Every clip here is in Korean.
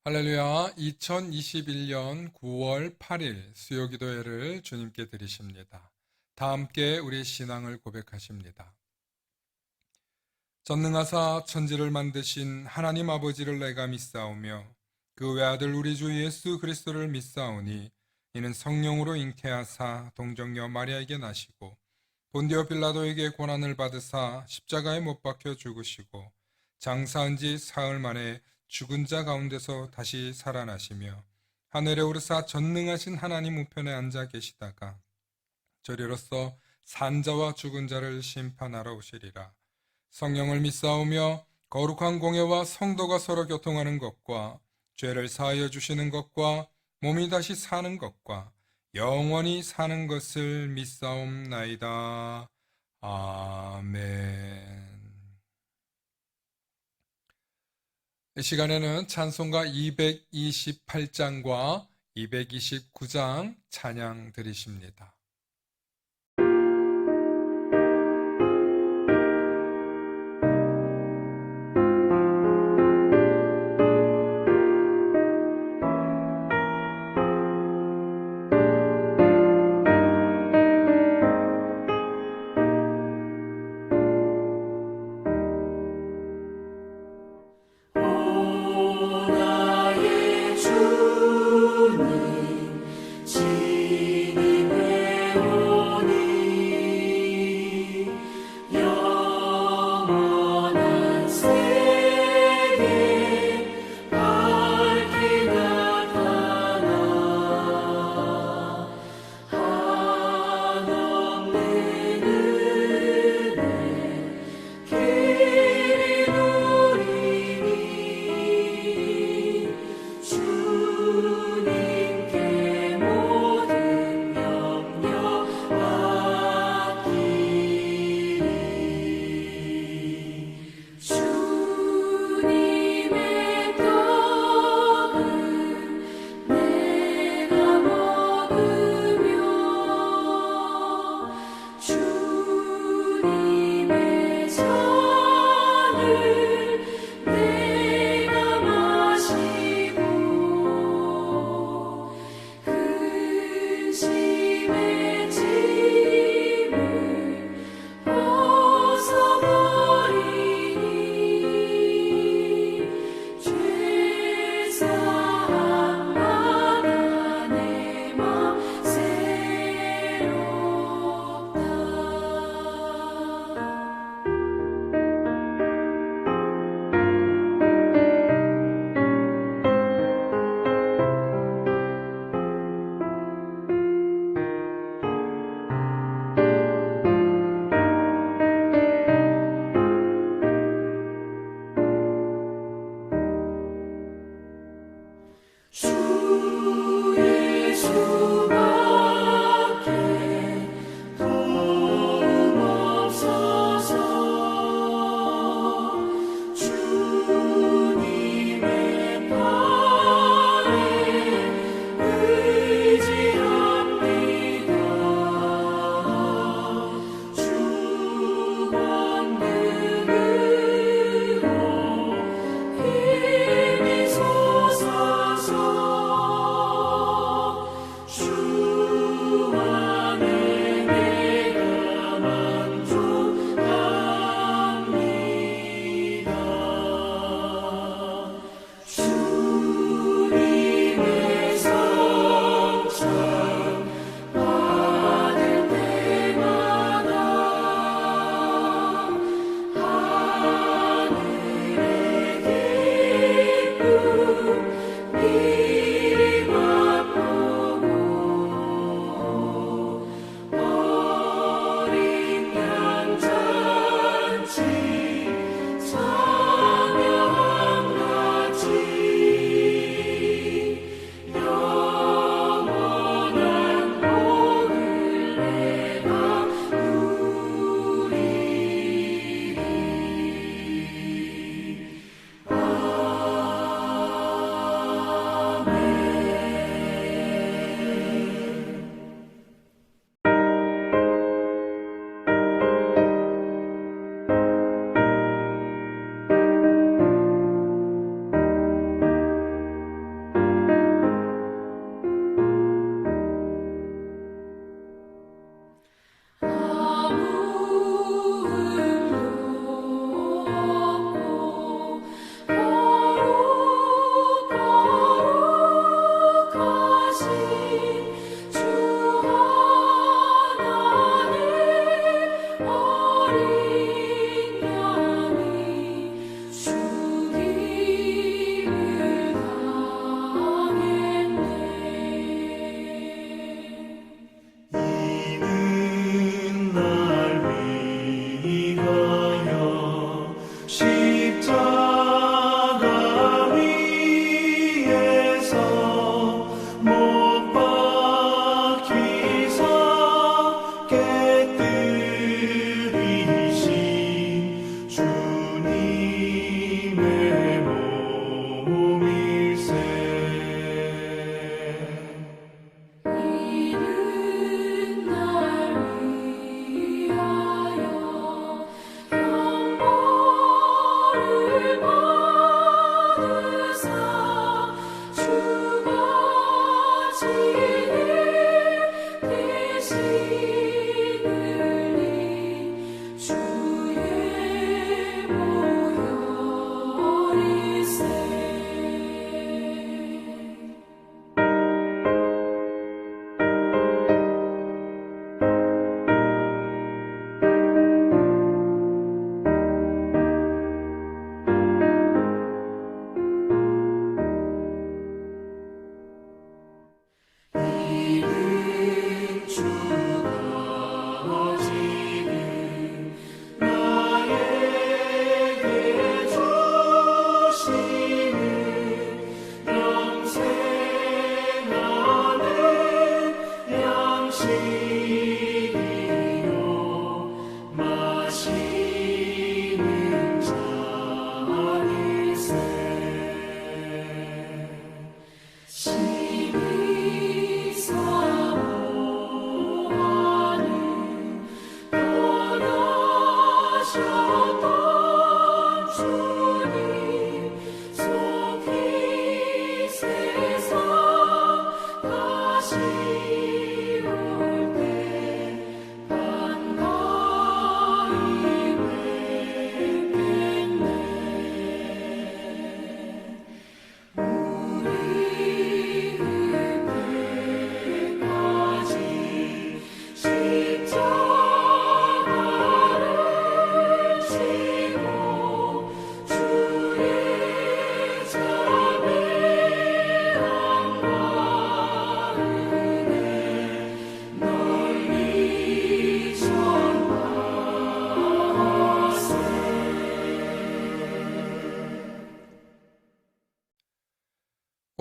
할렐루야. 2021년 9월 8일 수요기도회를 주님께 드리십니다. 다 함께 우리 신앙을 고백하십니다. 전능하사 천지를 만드신 하나님 아버지를 내가 믿사오며 그 외아들 우리 주 예수 그리스도를 믿사오니 이는 성령으로 잉태하사 동정녀 마리아에게 나시고 본디오 빌라도에게 고난을 받으사 십자가에 못 박혀 죽으시고 장사한 지 사흘 만에 죽은 자 가운데서 다시 살아나시며 하늘에 오르사 전능하신 하나님 우편에 앉아 계시다가 저리로서 산자와 죽은 자를 심판하러 오시리라. 성령을 믿사오며 거룩한 공예와 성도가 서로 교통하는 것과 죄를 사하여 주시는 것과 몸이 다시 사는 것과 영원히 사는 것을 믿사옵나이다. 아멘. 이 시간에는 찬송가 228장과 229장 찬양 드리십니다.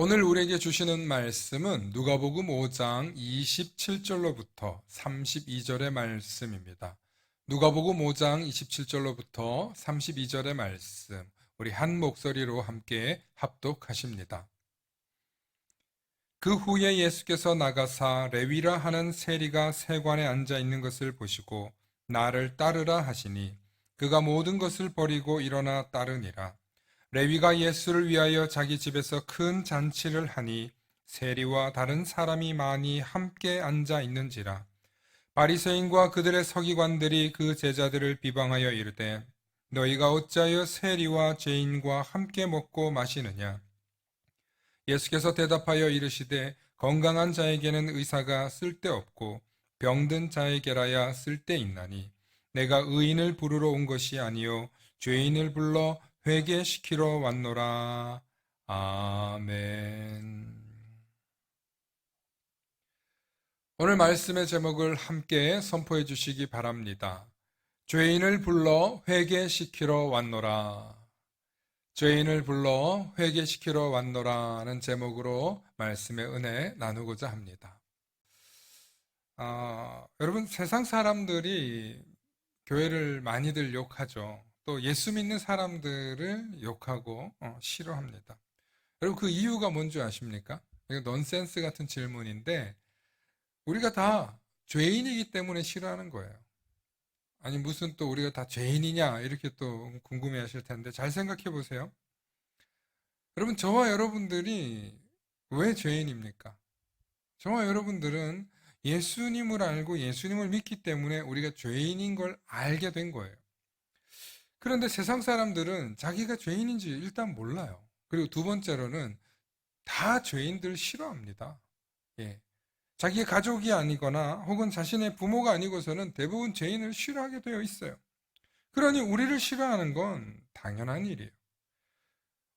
오늘 우리에게 주시는 말씀은 누가복음 5장 27절로부터 32절의 말씀입니다. 누가복음 5장 27절로부터 32절의 말씀, 우리 한 목소리로 함께 합독하십니다. 그 후에 예수께서 나가사 레위라 하는 세리가 세관에 앉아 있는 것을 보시고 나를 따르라 하시니 그가 모든 것을 버리고 일어나 따르니라. 레위가 예수를 위하여 자기 집에서 큰 잔치를 하니 세리와 다른 사람이 많이 함께 앉아 있는지라. 바리새인과 그들의 서기관들이 그 제자들을 비방하여 이르되 너희가 어찌하여 세리와 죄인과 함께 먹고 마시느냐. 예수께서 대답하여 이르시되 건강한 자에게는 의사가 쓸데없고 병든 자에게라야 쓸데있나니 내가 의인을 부르러 온 것이 아니요 죄인을 불러 회개시키러 왔노라. 아멘. 오늘 말씀의 제목을 함께 선포해 주시기 바랍니다. 죄인을 불러 회개시키러 왔노라. 죄인을 불러 회개시키러 왔노라는 제목으로 말씀의 은혜 나누고자 합니다. 여러분, 세상 사람들이 교회를 많이들 욕하죠. 또 예수 믿는 사람들을 욕하고 싫어합니다. 여러분, 그 이유가 뭔지 아십니까? 이거 넌센스 같은 질문인데 우리가 다 죄인이기 때문에 싫어하는 거예요. 아니 무슨 또 우리가 다 죄인이냐 이렇게 또 궁금해 하실 텐데 잘 생각해 보세요. 여러분, 저와 여러분들이 왜 죄인입니까? 저와 여러분들은 예수님을 알고 예수님을 믿기 때문에 우리가 죄인인 걸 알게 된 거예요. 그런데 세상 사람들은 자기가 죄인인지 일단 몰라요. 그리고 두 번째로는 다 죄인들 싫어합니다. 예. 자기의 가족이 아니거나 혹은 자신의 부모가 아니고서는 대부분 죄인을 싫어하게 되어 있어요. 그러니 우리를 싫어하는 건 당연한 일이에요.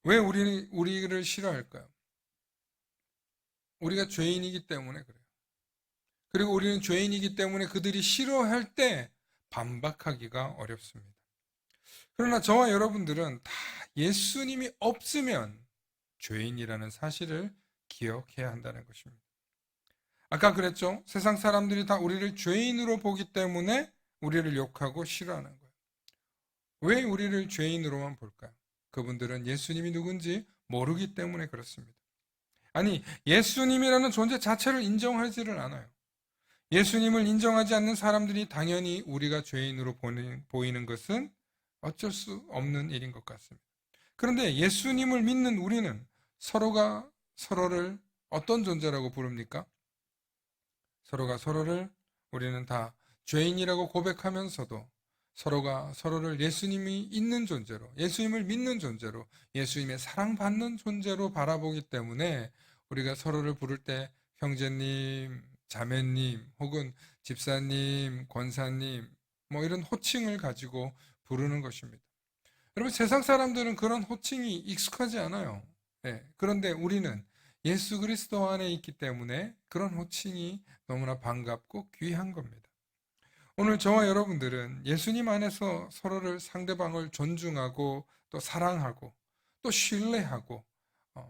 왜 우리를 싫어할까요? 우리가 죄인이기 때문에 그래요. 그리고 우리는 죄인이기 때문에 그들이 싫어할 때 반박하기가 어렵습니다. 그러나 저와 여러분들은 다 예수님이 없으면 죄인이라는 사실을 기억해야 한다는 것입니다. 아까 그랬죠? 세상 사람들이 다 우리를 죄인으로 보기 때문에 우리를 욕하고 싫어하는 거예요. 왜 우리를 죄인으로만 볼까요? 그분들은 예수님이 누군지 모르기 때문에 그렇습니다. 아니, 예수님이라는 존재 자체를 인정하지를 않아요. 예수님을 인정하지 않는 사람들이 당연히 우리가 죄인으로 보이는 것은 어쩔 수 없는 일인 것 같습니다. 그런데 예수님을 믿는 우리는 서로가 서로를 어떤 존재라고 부릅니까? 서로가 서로를 우리는 다 죄인이라고 고백하면서도 서로가 서로를 예수님이 있는 존재로, 예수님을 믿는 존재로, 예수님의 사랑받는 존재로 바라보기 때문에 우리가 서로를 부를 때 형제님, 자매님, 혹은 집사님, 권사님, 뭐 이런 호칭을 가지고 부르는 것입니다. 여러분, 세상 사람들은 그런 호칭이 익숙하지 않아요. 네, 그런데 우리는 예수 그리스도 안에 있기 때문에 그런 호칭이 너무나 반갑고 귀한 겁니다. 오늘 저와 여러분들은 예수님 안에서 서로를 상대방을 존중하고 또 사랑하고 또 신뢰하고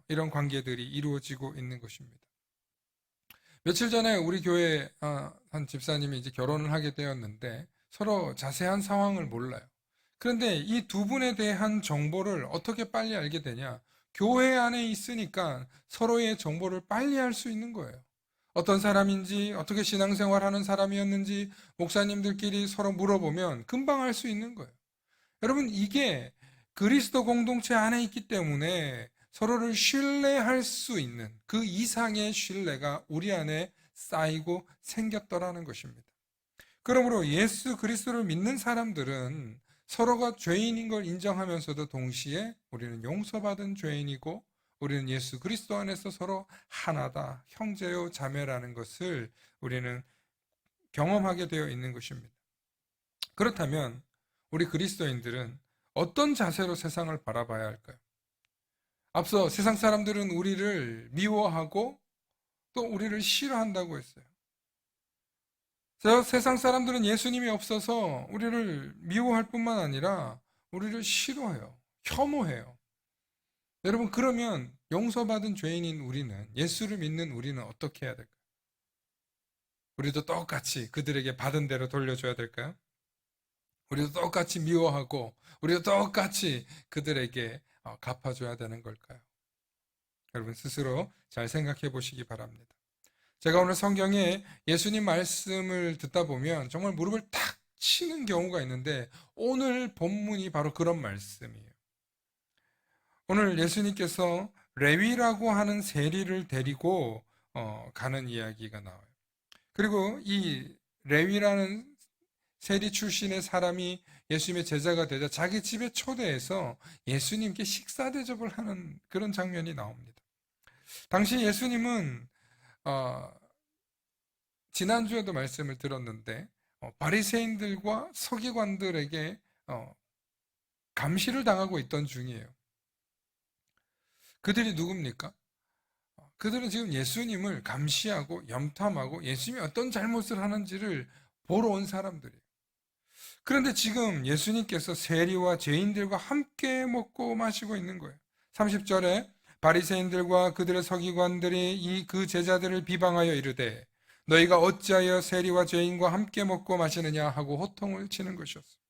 이런 관계들이 이루어지고 있는 것입니다. 며칠 전에 우리 교회 한 집사님이 이제 결혼을 하게 되었는데 서로 자세한 상황을 몰라요. 그런데 이 두 분에 대한 정보를 어떻게 빨리 알게 되냐? 교회 안에 있으니까 서로의 정보를 빨리 알 수 있는 거예요. 어떤 사람인지, 어떻게 신앙생활하는 사람이었는지 목사님들끼리 서로 물어보면 금방 알 수 있는 거예요. 여러분, 이게 그리스도 공동체 안에 있기 때문에 서로를 신뢰할 수 있는 그 이상의 신뢰가 우리 안에 쌓이고 생겼더라는 것입니다. 그러므로 예수 그리스도를 믿는 사람들은 서로가 죄인인 걸 인정하면서도 동시에 우리는 용서받은 죄인이고 우리는 예수 그리스도 안에서 서로 하나다, 형제요 자매라는 것을 우리는 경험하게 되어 있는 것입니다. 그렇다면 우리 그리스도인들은 어떤 자세로 세상을 바라봐야 할까요? 앞서 세상 사람들은 우리를 미워하고 또 우리를 싫어한다고 했어요. 세상 사람들은 예수님이 없어서 우리를 미워할 뿐만 아니라 우리를 싫어해요. 혐오해요. 여러분, 그러면 용서받은 죄인인 우리는, 예수를 믿는 우리는 어떻게 해야 될까요? 우리도 똑같이 그들에게 받은 대로 돌려줘야 될까요? 우리도 똑같이 미워하고 우리도 똑같이 그들에게 갚아줘야 되는 걸까요? 여러분 스스로 잘 생각해 보시기 바랍니다. 제가 오늘 성경에 예수님 말씀을 듣다 보면 정말 무릎을 탁 치는 경우가 있는데, 오늘 본문이 바로 그런 말씀이에요. 오늘 예수님께서 레위라고 하는 세리를 데리고 가는 이야기가 나와요. 그리고 이 레위라는 세리 출신의 사람이 예수님의 제자가 되자 자기 집에 초대해서 예수님께 식사 대접을 하는 그런 장면이 나옵니다. 당시 예수님은 지난주에도 말씀을 들었는데 바리새인들과 서기관들에게 감시를 당하고 있던 중이에요. 그들이 누굽니까? 그들은 지금 예수님을 감시하고 염탐하고 예수님이 어떤 잘못을 하는지를 보러 온 사람들이에요. 그런데 지금 예수님께서 세리와 죄인들과 함께 먹고 마시고 있는 거예요. 30절에 바리새인들과 그들의 서기관들이 그 제자들을 비방하여 이르되 너희가 어찌하여 세리와 죄인과 함께 먹고 마시느냐 하고 호통을 치는 것이었어요.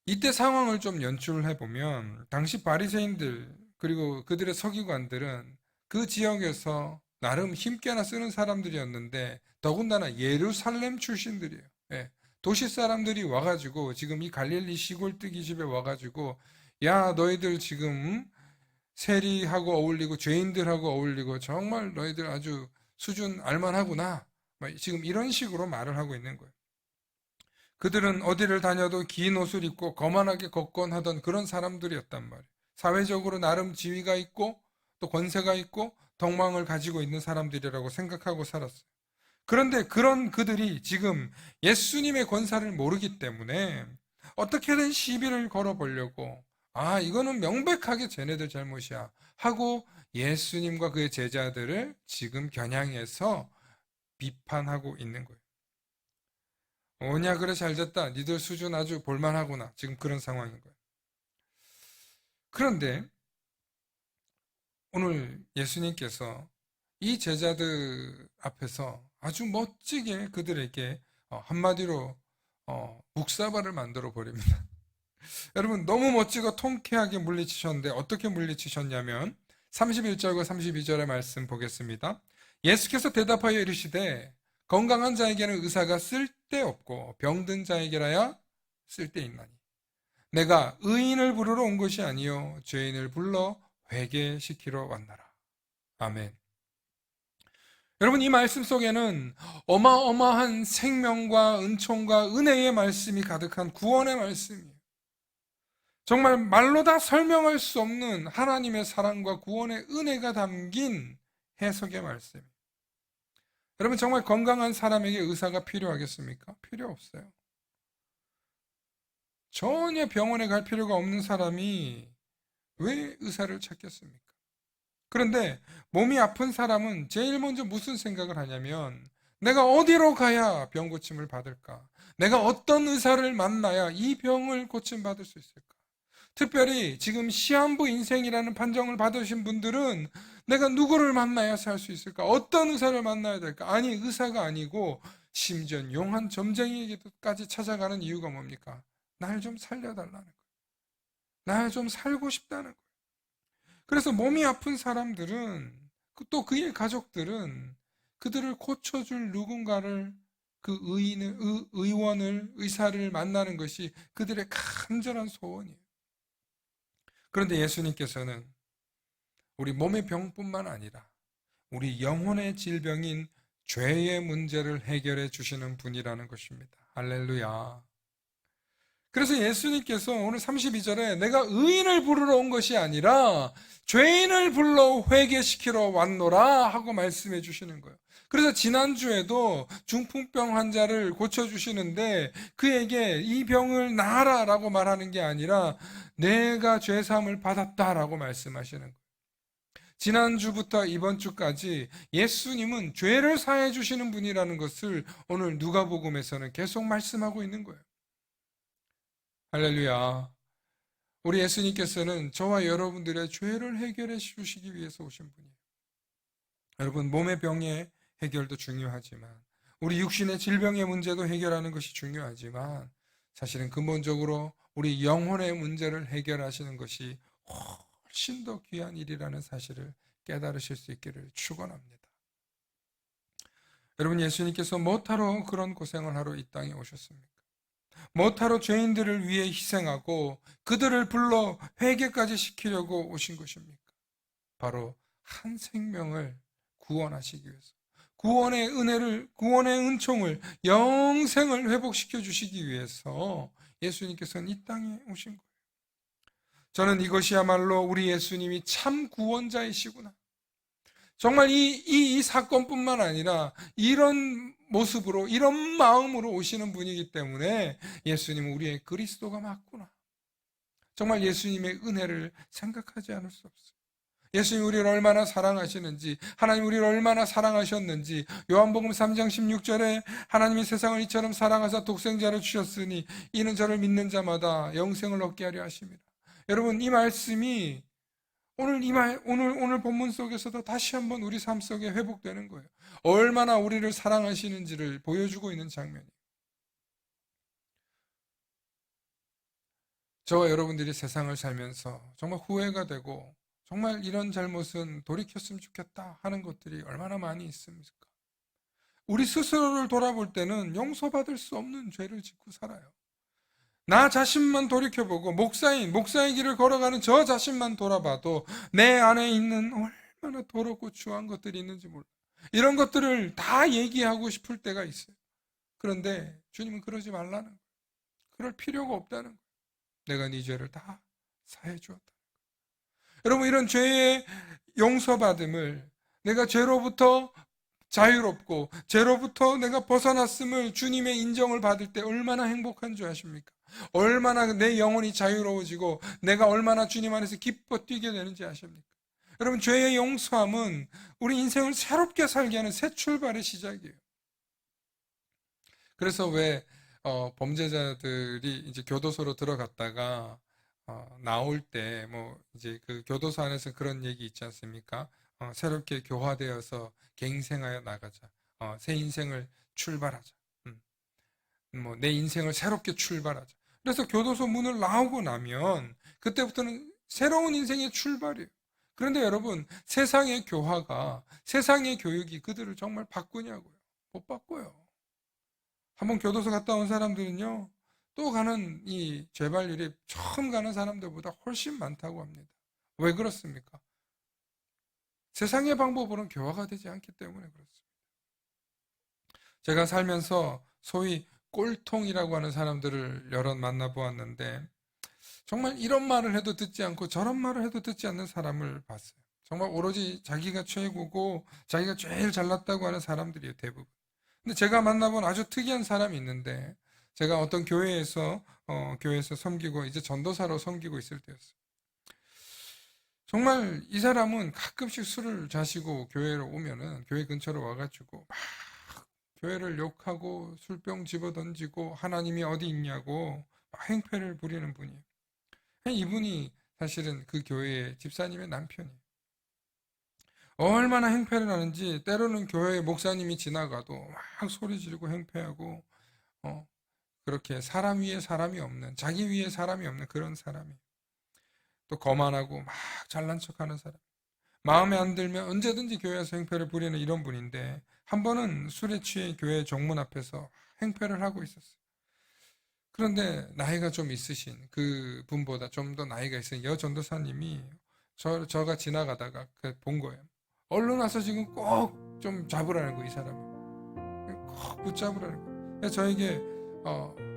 이때 상황을 좀 연출해 보면 당시 바리새인들 그리고 그들의 서기관들은 그 지역에서 나름 힘께나 쓰는 사람들이었는데, 더군다나 예루살렘 출신들이에요. 예. 도시 사람들이 와가지고 지금 이 갈릴리 시골뜨기 집에 와가지고 야 너희들 지금 세리하고 어울리고 죄인들하고 어울리고 정말 너희들 아주 수준 알만하구나, 지금 이런 식으로 말을 하고 있는 거예요. 그들은 어디를 다녀도 긴 옷을 입고 거만하게 걷곤 하던 그런 사람들이었단 말이에요. 사회적으로 나름 지위가 있고 또 권세가 있고 덕망을 가지고 있는 사람들이라고 생각하고 살았어요. 그런데 그런 그들이 지금 예수님의 권사를 모르기 때문에 어떻게든 시비를 걸어보려고, 이거는 명백하게 쟤네들 잘못이야 하고 예수님과 그의 제자들을 지금 겨냥해서 비판하고 있는 거예요. 오냐 그래 잘됐다, 니들 수준 아주 볼만하구나, 지금 그런 상황인 거예요. 그런데 오늘 예수님께서 이 제자들 앞에서 아주 멋지게 그들에게 한마디로 묵사발을 만들어 버립니다. 여러분 너무 멋지고 통쾌하게 물리치셨는데 어떻게 물리치셨냐면 31절과 32절의 말씀 보겠습니다. 예수께서 대답하여 이르시되 건강한 자에게는 의사가 쓸데없고 병든 자에게라야 쓸데있나니 내가 의인을 부르러 온 것이 아니요 죄인을 불러 회개시키러 왔나라. 아멘. 여러분 이 말씀 속에는 어마어마한 생명과 은총과 은혜의 말씀이 가득한 구원의 말씀이에요. 정말 말로 다 설명할 수 없는 하나님의 사랑과 구원의 은혜가 담긴 해석의 말씀이에요. 여러분 정말 건강한 사람에게 의사가 필요하겠습니까? 필요 없어요. 전혀 병원에 갈 필요가 없는 사람이 왜 의사를 찾겠습니까? 그런데 몸이 아픈 사람은 제일 먼저 무슨 생각을 하냐면 내가 어디로 가야 병 고침을 받을까? 내가 어떤 의사를 만나야 이 병을 고침받을 수 있을까? 특별히 지금 시한부 인생이라는 판정을 받으신 분들은 내가 누구를 만나야 살 수 있을까? 어떤 의사를 만나야 될까? 아니 의사가 아니고 심지어 용한 점쟁이에게까지 찾아가는 이유가 뭡니까? 날 좀 살려달라는 거예요. 날 좀 살고 싶다는 거예요. 그래서 몸이 아픈 사람들은 또 그의 가족들은 그들을 고쳐줄 누군가를, 그 의원을, 의사를 만나는 것이 그들의 간절한 소원이에요. 그런데 예수님께서는 우리 몸의 병뿐만 아니라 우리 영혼의 질병인 죄의 문제를 해결해 주시는 분이라는 것입니다. 할렐루야. 그래서 예수님께서 오늘 32절에 내가 의인을 부르러 온 것이 아니라 죄인을 불러 회개시키러 왔노라 하고 말씀해 주시는 거예요. 그래서 지난주에도 중풍병 환자를 고쳐주시는데 그에게 이 병을 나아라 라고 말하는 게 아니라 내가 죄사함을 받았다라고 말씀하시는 거예요. 지난주부터 이번 주까지 예수님은 죄를 사해 주시는 분이라는 것을 오늘 누가복음에서는 계속 말씀하고 있는 거예요. 할렐루야. 우리 예수님께서는 저와 여러분들의 죄를 해결해 주시기 위해서 오신 분이에요. 여러분, 몸의 병의 해결도 중요하지만 우리 육신의 질병의 문제도 해결하는 것이 중요하지만 사실은 근본적으로 우리 영혼의 문제를 해결하시는 것이 훨씬 더 귀한 일이라는 사실을 깨달으실 수 있기를 축원합니다. 여러분, 예수님께서 뭐하러 그런 고생을 하러 이 땅에 오셨습니까? 뭐하러 죄인들을 위해 희생하고 그들을 불러 회개까지 시키려고 오신 것입니까? 바로 한 생명을 구원하시기 위해서, 구원의 은혜를, 구원의 은총을, 영생을 회복시켜 주시기 위해서 예수님께서는 이 땅에 오신 거예요. 저는 이것이야말로 우리 예수님이 참 구원자이시구나. 정말 이 사건뿐만 아니라 이런 모습으로, 이런 마음으로 오시는 분이기 때문에 예수님은 우리의 그리스도가 맞구나. 정말 예수님의 은혜를 생각하지 않을 수 없어요. 예수님이 우리를 얼마나 사랑하시는지, 하나님 우리를 얼마나 사랑하셨는지, 요한복음 3장 16절에 하나님이 세상을 이처럼 사랑하사 독생자를 주셨으니 이는 저를 믿는 자마다 영생을 얻게 하려 하심이라. 여러분, 이 말씀이 오늘 본문 속에서도 다시 한번 우리 삶 속에 회복되는 거예요. 얼마나 우리를 사랑하시는지를 보여주고 있는 장면이에요. 저와 여러분들이 세상을 살면서 정말 후회가 되고 정말 이런 잘못은 돌이켰으면 좋겠다 하는 것들이 얼마나 많이 있습니까? 우리 스스로를 돌아볼 때는 용서받을 수 없는 죄를 짓고 살아요. 나 자신만 돌이켜보고 목사의 길을 걸어가는 저 자신만 돌아봐도 내 안에 있는 얼마나 더럽고 추한 것들이 있는지 몰라요. 이런 것들을 다 얘기하고 싶을 때가 있어요. 그런데 주님은 그러지 말라는 거예요. 그럴 필요가 없다는 거예요. 내가 네 죄를 다 사해 주었다. 여러분, 이런 죄의 용서받음을, 내가 죄로부터 자유롭고 죄로부터 내가 벗어났음을 주님의 인정을 받을 때 얼마나 행복한 줄 아십니까? 얼마나 내 영혼이 자유로워지고 내가 얼마나 주님 안에서 기뻐 뛰게 되는지 아십니까? 여러분, 죄의 용서함은 우리 인생을 새롭게 살게 하는 새 출발의 시작이에요. 그래서 왜 범죄자들이 이제 교도소로 들어갔다가 나올 때 뭐 이제 그 교도소 안에서 그런 얘기 있지 않습니까? 새롭게 교화되어서 갱생하여 나가자. 새 인생을 출발하자. 뭐 내 인생을 새롭게 출발하자. 그래서 교도소 문을 나오고 나면 그때부터는 새로운 인생의 출발이에요. 그런데 여러분, 세상의 교화가, 세상의 교육이 그들을 정말 바꾸냐고요? 못 바꿔요. 한번 교도소 갔다 온 사람들은요, 또 가는 이 재발률이 처음 가는 사람들보다 훨씬 많다고 합니다. 왜 그렇습니까? 세상의 방법으로는 교화가 되지 않기 때문에 그렇습니다. 제가 살면서 소위 꼴통이라고 하는 사람들을 여럿 만나보았는데 정말 이런 말을 해도 듣지 않고 저런 말을 해도 듣지 않는 사람을 봤어요. 정말 오로지 자기가 최고고 자기가 제일 잘났다고 하는 사람들이에요, 대부분. 근데 제가 만나본 아주 특이한 사람이 있는데 제가 어떤 교회에서 섬기고 이제 전도사로 섬기고 있을 때였어요. 정말 이 사람은 가끔씩 술을 자시고 교회로 오면은 교회 근처로 와가지고 막 교회를 욕하고 술병 집어던지고 하나님이 어디 있냐고 막 행패를 부리는 분이에요. 이분이 사실은 그 교회의 집사님의 남편이에요. 얼마나 행패를 하는지 때로는 교회 목사님이 지나가도 막 소리 지르고 행패하고 그렇게 사람 위에 사람이 없는, 자기 위에 사람이 없는 그런 사람이에요. 또 거만하고 막 잘난 척하는 사람. 마음에 안 들면 언제든지 교회에서 행패를 부리는 이런 분인데 한 번은 술에 취해 교회 정문 앞에서 행패를 하고 있었어요. 그런데 나이가 좀 있으신 그 분보다 좀 더 나이가 있으신 여전도사님이 저가 지나가다가 본 거예요. 얼른 와서 지금 꼭 좀 잡으라는 거, 이 사람을. 꼭 붙잡으라는 거. 그래서 저에게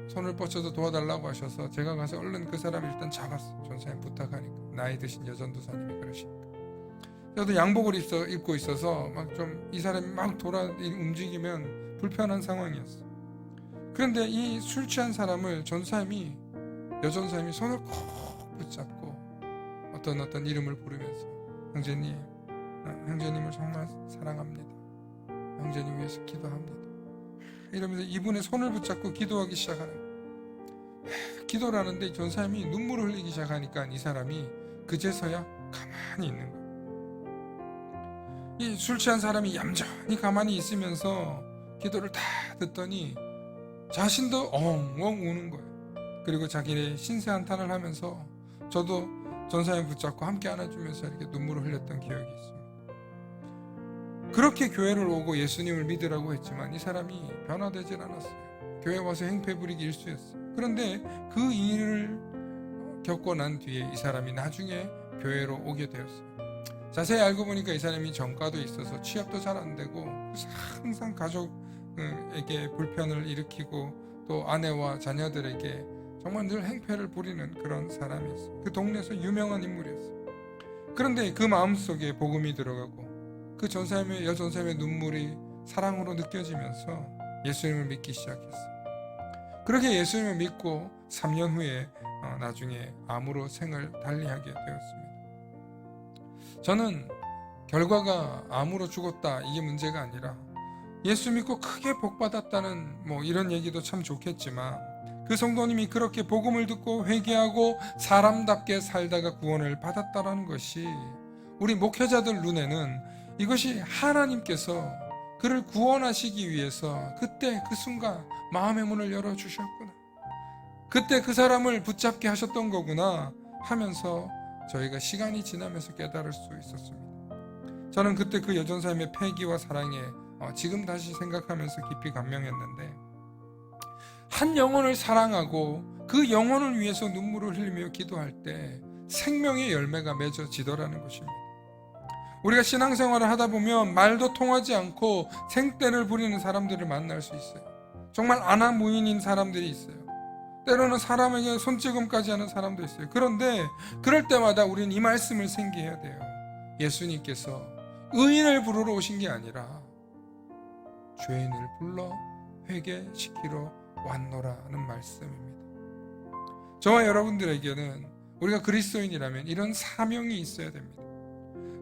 손을 뻗쳐서 도와달라고 하셔서 제가 가서 얼른 그 사람을 일단 잡았어요. 전사님 부탁하니까. 나이 드신 여전도사님이 그러시니까. 저도 양복을 입고 있어서 막 좀 이 사람이 막 움직이면 불편한 상황이었어요. 그런데 이 술 취한 사람을 여전사님이 손을 콕 붙잡고 어떤 이름을 부르면서 형제님을 정말 사랑합니다. 형제님 위해서 기도합니다. 이러면서 이분의 손을 붙잡고 기도하기 시작하는 거예요. 기도를 하는데 전사님이 눈물을 흘리기 시작하니까 이 사람이 그제서야 가만히 있는 거예요. 이 술 취한 사람이 얌전히 가만히 있으면서 기도를 다 듣더니 자신도 엉엉 우는 거예요. 그리고 자기의 신세 한탄을 하면서 저도 전사님 붙잡고 함께 안아주면서 이렇게 눈물을 흘렸던 기억이 있습니다. 그렇게 교회를 오고 예수님을 믿으라고 했지만 이 사람이 변화되질 않았어요. 교회 와서 행패 부리기 일쑤였어요. 그런데 그 일을 겪고 난 뒤에 이 사람이 나중에 교회로 오게 되었어요. 자세히 알고 보니까 이 사람이 전과도 있어서 취업도 잘 안 되고 항상 가족에게 불편을 일으키고 또 아내와 자녀들에게 정말 늘 행패를 부리는 그런 사람이었어요. 그 동네에서 유명한 인물이었어요. 그런데 그 마음속에 복음이 들어가고 그 여전사님의 눈물이 사랑으로 느껴지면서 예수님을 믿기 시작했어요. 그렇게 예수님을 믿고 3년 후에 나중에 암으로 생을 달리하게 되었습니다. 저는 결과가 암으로 죽었다 이게 문제가 아니라 예수 믿고 크게 복받았다는 이런 얘기도 참 좋겠지만 그 성도님이 그렇게 복음을 듣고 회개하고 사람답게 살다가 구원을 받았다라는 것이 우리 목회자들 눈에는 이것이 하나님께서 그를 구원하시기 위해서 그때 그 순간 마음의 문을 열어주셨구나, 그때 그 사람을 붙잡게 하셨던 거구나 하면서 저희가 시간이 지나면서 깨달을 수 있었습니다. 저는 그때 그 여전사님의 패기와 사랑에 지금 다시 생각하면서 깊이 감명했는데, 한 영혼을 사랑하고 그 영혼을 위해서 눈물을 흘리며 기도할 때 생명의 열매가 맺어지더라는 것입니다. 우리가 신앙생활을 하다 보면 말도 통하지 않고 생떼를 부리는 사람들을 만날 수 있어요. 정말 아나무인인 사람들이 있어요. 때로는 사람에게 손찌검까지 하는 사람도 있어요. 그런데 그럴 때마다 우리는 이 말씀을 생기해야 돼요. 예수님께서 의인을 부르러 오신 게 아니라 죄인을 불러 회개시키러 왔노라는 말씀입니다. 저와 여러분들에게는 우리가 그리스도인이라면 이런 사명이 있어야 됩니다.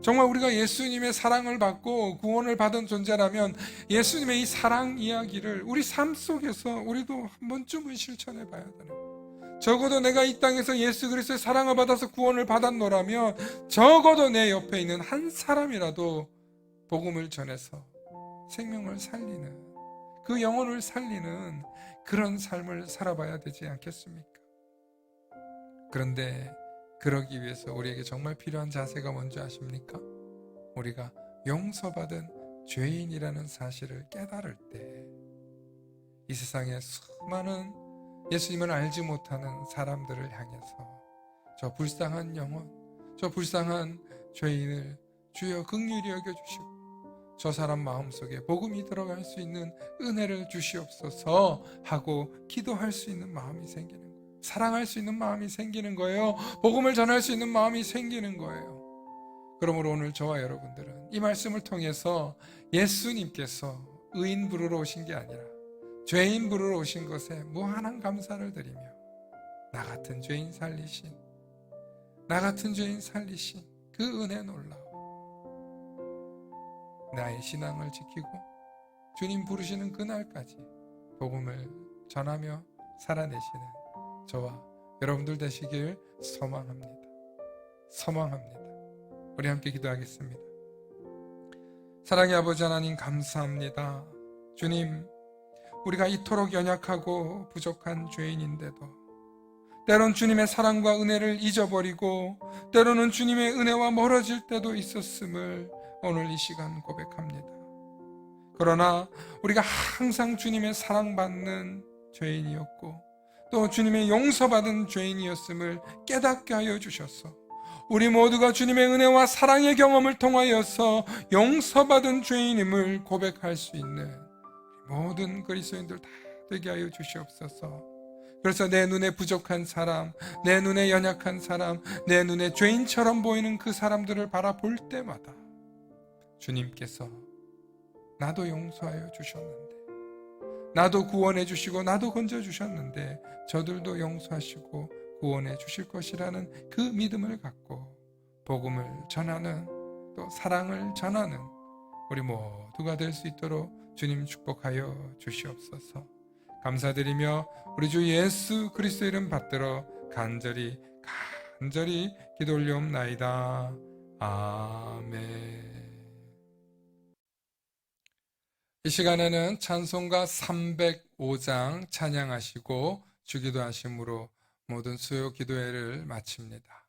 정말 우리가 예수님의 사랑을 받고 구원을 받은 존재라면 예수님의 이 사랑 이야기를 우리 삶 속에서 우리도 한 번쯤은 실천해 봐야 되는 거예요. 적어도 내가 이 땅에서 예수 그리스도의 사랑을 받아서 구원을 받았노라면 적어도 내 옆에 있는 한 사람이라도 복음을 전해서 생명을 살리는, 그 영혼을 살리는 그런 삶을 살아봐야 되지 않겠습니까? 그런데 그러기 위해서 우리에게 정말 필요한 자세가 뭔지 아십니까? 우리가 용서받은 죄인이라는 사실을 깨달을 때 이 세상에 수많은 예수님을 알지 못하는 사람들을 향해서 저 불쌍한 영혼, 저 불쌍한 죄인을 주여 긍휼히 여겨주시고 저 사람 마음속에 복음이 들어갈 수 있는 은혜를 주시옵소서 하고 기도할 수 있는 마음이 생기는 거예요. 사랑할 수 있는 마음이 생기는 거예요. 복음을 전할 수 있는 마음이 생기는 거예요. 그러므로 오늘 저와 여러분들은 이 말씀을 통해서 예수님께서 의인 부르러 오신 게 아니라 죄인 부르러 오신 것에 무한한 감사를 드리며 나 같은 죄인 살리신 그 은혜 놀라워 나의 신앙을 지키고 주님 부르시는 그날까지 복음을 전하며 살아내시는 저와 여러분들 되시길 소망합니다. 우리 함께 기도하겠습니다. 사랑의 아버지 하나님, 감사합니다. 주님, 우리가 이토록 연약하고 부족한 죄인인데도 때론 주님의 사랑과 은혜를 잊어버리고 때로는 주님의 은혜와 멀어질 때도 있었음을 오늘 이 시간 고백합니다. 그러나 우리가 항상 주님의 사랑받는 죄인이었고 또 주님의 용서받은 죄인이었음을 깨닫게 하여 주셔서 우리 모두가 주님의 은혜와 사랑의 경험을 통하여서 용서받은 죄인임을 고백할 수 있는 모든 그리스도인들 다 되게 하여 주시옵소서. 그래서 내 눈에 부족한 사람, 내 눈에 연약한 사람, 내 눈에 죄인처럼 보이는 그 사람들을 바라볼 때마다 주님께서 나도 용서하여 주셨는데, 나도 구원해 주시고 나도 건져 주셨는데 저들도 용서하시고 구원해 주실 것이라는 그 믿음을 갖고 복음을 전하는, 또 사랑을 전하는 우리 모두가 될 수 있도록 주님 축복하여 주시옵소서. 감사드리며 우리 주 예수 그리스도 이름 받들어 간절히 기도 올려옵나이다. 아멘. 이 시간에는 찬송가 305장 찬양하시고 주기도 하심으로 모든 수요 기도회를 마칩니다.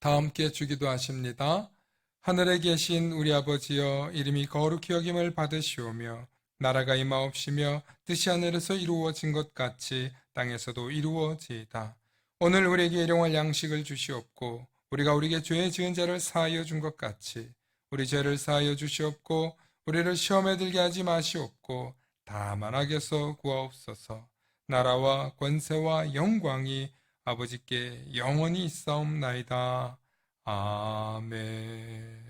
다 함께 주기도 하십니다. 하늘에 계신 우리 아버지여, 이름이 거룩히 여김을 받으시오며 나라가 임하옵시며 뜻이 하늘에서 이루어진 것 같이 땅에서도 이루어지이다. 오늘 우리에게 일용할 양식을 주시옵고 우리가 우리에게 죄 지은 자를 사하여 준 것 같이 우리 죄를 사하여 주시옵고 우리를 시험에 들게 하지 마시옵고 다만 악에서 구하옵소서. 나라와 권세와 영광이 아버지께 영원히 있사옵나이다. 아멘.